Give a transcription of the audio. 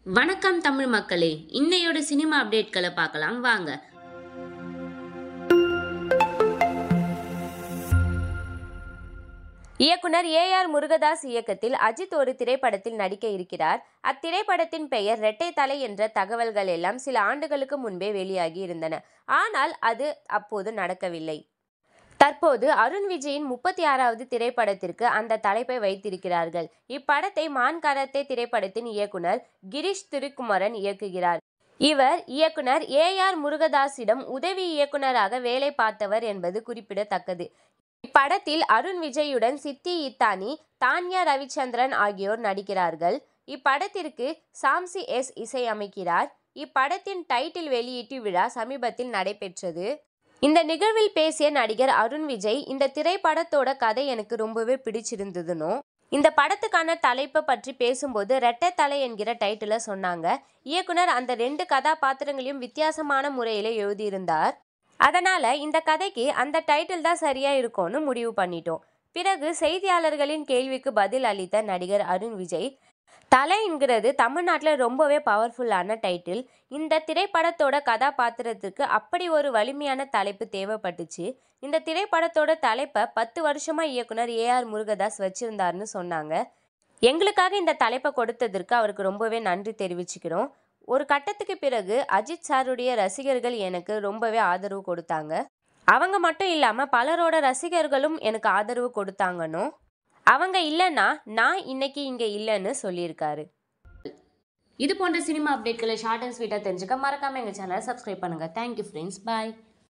வணக்கம் தமிழ் மக்களே, இன்னையோட சினிமா அப்டேட்களை பார்க்கலாம் வாங்க. இயக்குனர் ஏ.ஆர். முருகதாஸ் இயக்கத்தில் அஜித் ஒரு திரைப்படத்தில் நடிக்க இருக்கிறார். அத்திரைப்படத்தின் பெயர் ரெட்டை தலை என்ற தகவல்கள் எல்லாம் சில ஆண்டுகளுக்கு முன்பே வெளியாகி இருந்தன. ஆனால் அது அப்போது நடக்கவில்லை. தற்போது அருண் விஜயின் 36வது திரைப்படத்திற்கு அந்த தலைப்பை வைத்திருக்கிறார்கள். இப்படத்தை மான் கராத்தே திரைப்படத்தின் இயக்குனர் கிரீஷ் திருக்குமரன் இயக்குகிறார். இவர் இயக்குனர் ஏ.ஆர். முருகதாஸிடம் உதவி இயக்குனராக வேலை பார்த்தவர் என்பது குறிப்பிடத்தக்கது. இப்படத்தில் அருண் விஜயுடன் சித்தி இத்தானி, தான்யா ரவிச்சந்திரன் ஆகியோர் நடிக்கிறார்கள். இப்படத்திற்கு சாம்சி எஸ் இசையமைக்கிறார். இப்படத்தின் டைட்டில் வெளியீட்டு விழா சமீபத்தில் நடைபெற்றது. இந்த நிகழ்வில் பேசிய நடிகர் அருண் விஜய், இந்த திரைப்படத்தோட கதை எனக்கு ரொம்பவே பிடிச்சிருந்ததுன்னு, இந்த படத்துக்கான தலைப்பை பற்றி பேசும்போது ரெட்டை தலை என்கிற டைட்டில சொன்னாங்க. இயக்குனர் அந்த 2 கதாபாத்திரங்களையும் வித்தியாசமான முறையில எழுதியிருந்தார். அதனால இந்த கதைக்கு அந்த டைட்டில் தான் சரியா இருக்கும்னு முடிவு பண்ணிட்டோம். பிறகு செய்தியாளர்களின் கேள்விக்கு பதில் அளித்த நடிகர் அருண் விஜய், தலைங்கிறது தமிழ்நாட்டில் ரொம்பவே பவர்ஃபுல்லான டைட்டில். இந்த திரைப்படத்தோட கதாபாத்திரத்துக்கு அப்படி ஒரு வலிமையான தலைப்பு தேவைப்பட்டுச்சு. இந்த திரைப்படத்தோட தலைப்பை 10 வருஷமா இயக்குனர் ஏ.ஆர். முருகதாஸ் வச்சிருந்தாருன்னு சொன்னாங்க. எங்களுக்காக இந்த தலைப்பை கொடுத்ததற்கு அவருக்கு ரொம்பவே நன்றி தெரிவிச்சுக்கிறோம். ஒரு கட்டத்துக்கு பிறகு அஜித் சாருடைய ரசிகர்கள் எனக்கு ரொம்பவே ஆதரவு கொடுத்தாங்க. அவங்க மட்டும் இல்லாமல் பலரோட ரசிகர்களும் எனக்கு ஆதரவு கொடுத்தாங்கன்னு, அவங்க இல்லைன்னா நான் இன்னைக்கு இங்கே இல்லைன்னு சொல்லியிருக்காரு. இது போன்ற சினிமா அப்டேட்களை ஷார்ட் அண்ட் ஸ்வீட்டாக தெரிஞ்சுக்க மறக்காம எங்கள் சேனலை சப்ஸ்கிரைப் பண்ணுங்க. தேங்க்யூ ஃப்ரெண்ட்ஸ், பாய்.